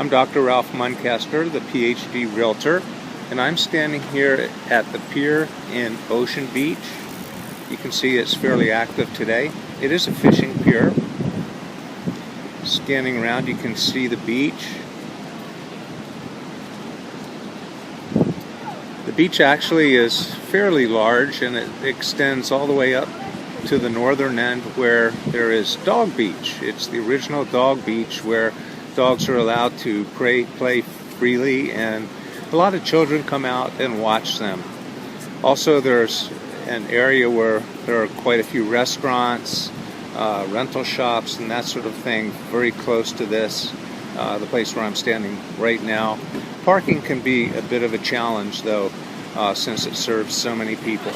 I'm Dr. Ralph Muncaster, the PhD Realtor, and I'm standing here at the pier in Ocean Beach. You can see it's fairly active today. It is a fishing pier. Scanning around, you can see the beach. The beach actually is fairly large, and it extends all the way up to the northern end where there is Dog Beach. It's the original dog beach where dogs are allowed to play freely, and a lot of children come out and watch them. Also, there's an area where there are quite a few restaurants, rental shops, and that sort of thing very close to this, the place where I'm standing right now. Parking can be a bit of a challenge, though, since it serves so many people.